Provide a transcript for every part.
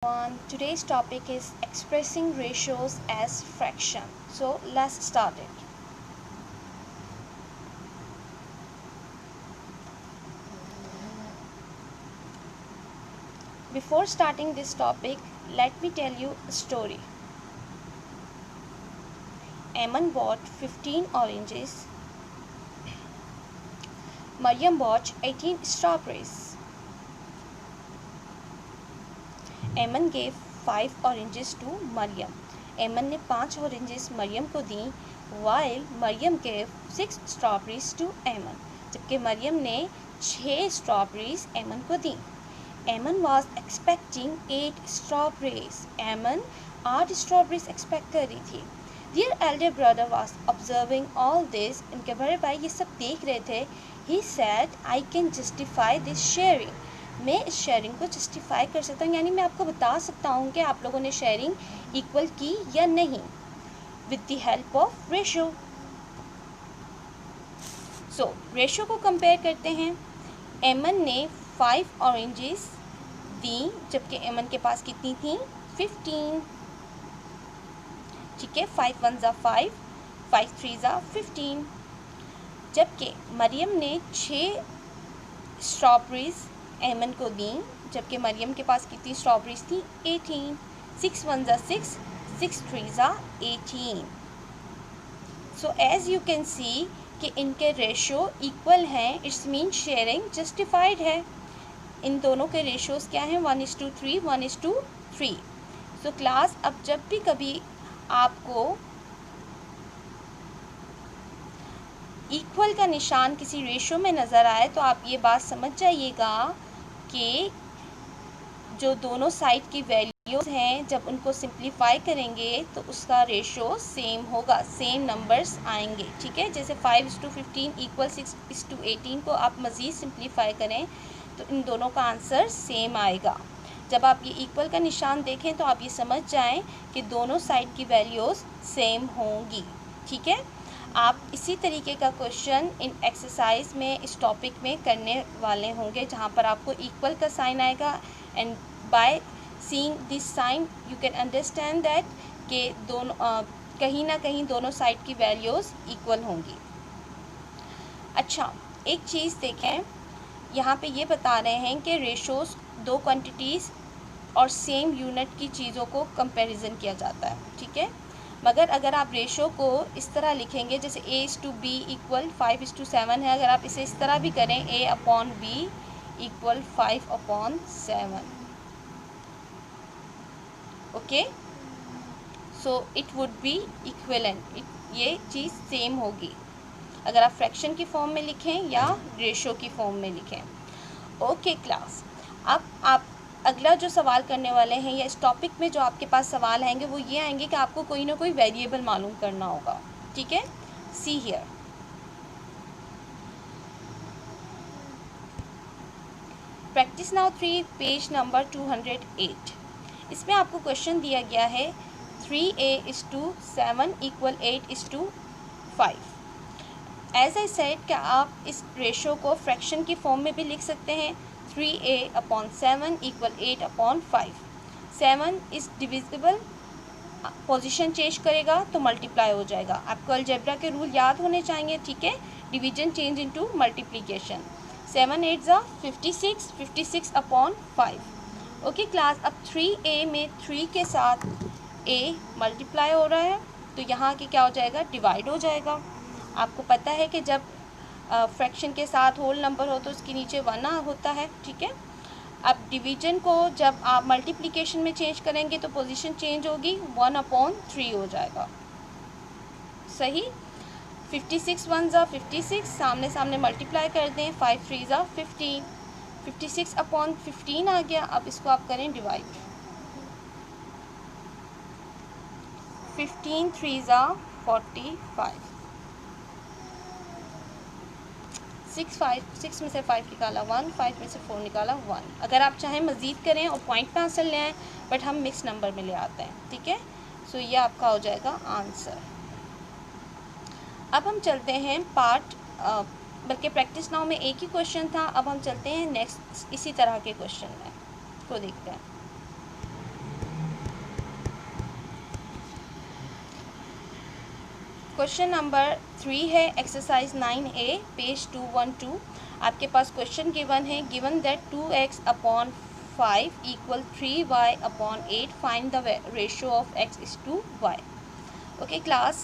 Today's topic is expressing ratios as fraction. So let's start it. Before starting this topic, let me tell you a story. Ayman bought 15 oranges. Maryam bought 18 strawberries. Ayman gave 5 oranges to Maryam. Ayman ने 5 oranges Maryam को दी, while Maryam gave 6 strawberries to Ayman. जबकि Maryam ने 6 strawberries Ayman को दी. Ayman was expecting 8 strawberries. Ayman 8 strawberries expect कर रही थी. Their elder brother was observing all this. इनके बड़े भाई ये सब देख रहे थे. He said, I can justify this sharing. मैं इस शेयरिंग को जस्टिफाई कर सकता हूँ, यानी मैं आपको बता सकता हूँ कि आप लोगों ने शेयरिंग इक्वल की या नहीं, with the help of ratio. So ratio को कंपेयर करते हैं. एमन ने 5 ऑरेंजेस दी, जबकि एमन के पास कितनी थी? 15. ठीक है, 5 1 ज़ा 5, 5 3 ज़ा 15. जबकि मरियम ने 6 स्ट्रॉबेरीज एमन को दी, जबकि मरियम के पास कितनी स्ट्रॉबेरीज थी? 18. 6 1 ज़ा 6, 6 3 ज़ा 18. So as you can see कि इनके रेशो इक्वल हैं. इट्स मीन शेयरिंग जस्टिफाइड है. इन दोनों के रेशोज़ क्या हैं? 1:3, 1:3. सो क्लास, अब जब भी कभी आपको इक्वल का निशान किसी रेशो में नज़र आए तो आप ये बात समझ जाइएगा कि जो दोनों साइड की वैल्यूज़ हैं, जब उनको सिंप्लीफाई करेंगे तो उसका रेशो सेम होगा, सेम नंबर्स आएंगे. ठीक है, जैसे 5:15 इक्वल 6:18 को आप मज़ीद सिंप्लीफाई करें तो इन दोनों का आंसर सेम आएगा. जब आप ये इक्वल का निशान देखें तो आप ये समझ जाएं कि दोनों साइड की वैल्यूज़ सेम होंगी. ठीक है, आप इसी तरीके का क्वेश्चन इन एक्सरसाइज में इस टॉपिक में करने वाले होंगे, जहाँ पर आपको इक्वल का साइन आएगा. And by seeing this sign you can understand that कि दोनों कहीं ना कहीं दोनों साइड की वैल्यूज़ इक्वल होंगी. अच्छा, एक चीज़ देखें, यहाँ पे ये बता रहे हैं कि रेशोज़ दो क्वांटिटीज़ और सेम यूनिट की चीज़ों को कंपैरिजन किया जाता है. ठीक है, मगर अगर आप रेशो को इस तरह लिखेंगे, जैसे A:B इक्वल 5:7 है, अगर आप इसे इस तरह भी करें A/B equal 5/7. Okay, so it would be equivalent. ये चीज़ सेम होगी अगर आप फ्रैक्शन की फॉर्म में लिखें या रेशो की फॉर्म में लिखें. ओके क्लास, अब आप अगला जो सवाल करने वाले हैं या इस टॉपिक में जो आपके पास सवाल आएंगे वो ये आएंगे कि आपको कोई ना कोई वेरिएबल मालूम करना होगा. ठीक है, see here. Practice now 3, page number 208. इसमें आपको क्वेश्चन दिया गया है 3A:7 equal 8:5. As I said कि आप इस रेशो को फ्रैक्शन की फॉर्म में भी लिख सकते हैं. 3A/7 equal 8/5. 7 is divisible, position change करेगा तो मल्टीप्लाई हो जाएगा. आपको अलजेब्रा के रूल याद होने चाहिए. ठीक है, डिवीजन चेंज इनटू मल्टीप्लिकेशन. 7 8 ज़ा 56, 56/5. ओके क्लास, अब 3A में 3 के साथ A मल्टीप्लाई हो रहा है तो यहाँ के क्या हो जाएगा? डिवाइड हो जाएगा. आपको पता है कि जब फ्रैक्शन के साथ होल नंबर हो तो उसके नीचे 1 होता है. ठीक है, अब डिवीजन को जब आप मल्टीप्लिकेशन में चेंज करेंगे तो पोजीशन चेंज होगी, 1/3 हो जाएगा. सही. 56 1 ज़ा 56, सामने सामने मल्टीप्लाई कर दें, 5 3 ज़ा 15, 56/15 आ गया. अब इसको आप करें डिवाइड. 15 3 ज़ा 45. 6 में से 5 निकाला 1, 5 में से 4 निकाला 1. अगर आप चाहें मज़ीद करें और पॉइंट पे आंसर ले आएँ, बट हम मिक्स नंबर में ले आते हैं. ठीक है, सो ये आपका हो जाएगा आंसर. अब हम चलते हैं पार्ट, बल्कि प्रैक्टिस नाउ में एक ही क्वेश्चन था. अब हम चलते हैं नेक्स्ट इसी तरह के क्वेश्चन में, को देखते हैं. क्वेश्चन नंबर 3 है एक्सरसाइज 9A पेज 212। आपके पास क्वेश्चन गिवन है, given that 2x/5 equal 3y/8, find the ratio of x:y। Okay class,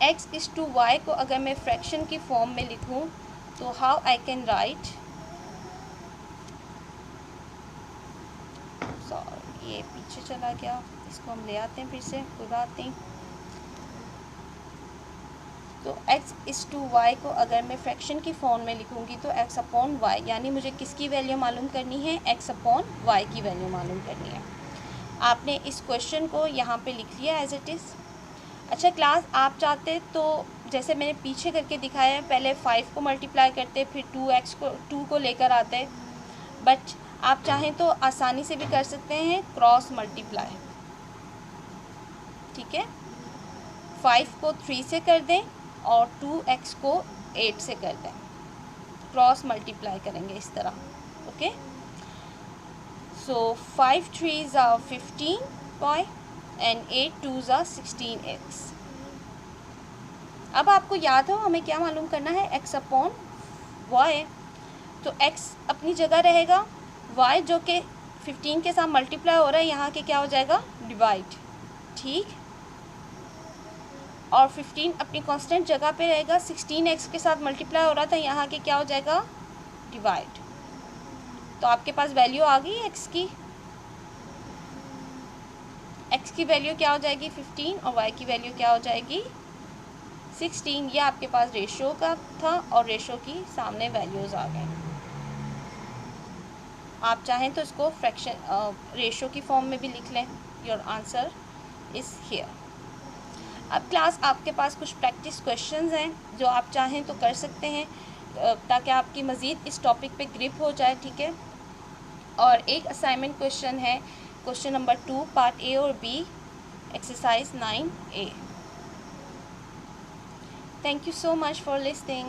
x:y को अगर मैं फ्रैक्शन की फॉर्म में लिखूं तो how I can write, sorry ये पीछे चला गया, इसको हम ले आते हैं फिर से, कोई बात नहीं। तो x:y को अगर मैं फ्रैक्शन की फॉर्म में लिखूंगी तो x/y, यानी मुझे किसकी वैल्यू मालूम करनी है, x/y की वैल्यू मालूम करनी है। आपने इस क्वेश्चन को यहाँ पे लिख लिया एज इट इज़। अच्छा क्लास, आप चाहते तो जैसे मैंने पीछे करके दिखाया है, पहले 5 को मल्टीप्लाई करते, फिर 2 को लेकर आते, बट आप चाहें तो आसानी से भी कर सकते हैं क्रॉस मल्टीप्लाई। ठीक है, 5 को 3 से कर दें और 2x को 8 से कर दें, क्रॉस मल्टीप्लाई करेंगे इस तरह। Okay, so 5 3s are 15y and 8 2s are 16x। अब आपको याद हो हमें क्या मालूम करना है, x/y। तो x अपनी जगह रहेगा, y जो कि 15 के साथ मल्टीप्लाई हो रहा है, यहाँ के क्या हो जाएगा, डिवाइड। ठीक, और 15 अपनी कांस्टेंट जगह पे रहेगा, 16x के साथ मल्टीप्लाई हो रहा था, यहाँ के क्या हो जाएगा, डिवाइड। तो आपके पास वैल्यू आ गई x की, x की वैल्यू क्या हो जाएगी 15 और y की वैल्यू क्या हो जाएगी 16। ये आपके पास रेशियो का था और रेशियो की सामने वैल्यूज़ आ गए। आप चाहें तो इसको फ्रैक्शन रेशियो की फॉर्म में भी लिख लें। Your answer is here. अब क्लास, आपके पास कुछ प्रैक्टिस क्वेश्चंस हैं जो आप चाहें तो कर सकते हैं, ताकि आपकी मज़ीद इस टॉपिक पे ग्रिप हो जाए। ठीक है, और एक असाइनमेंट क्वेश्चन है, क्वेश्चन नंबर 2 पार्ट ए और B, exercise 9A। Thank you so much for listening.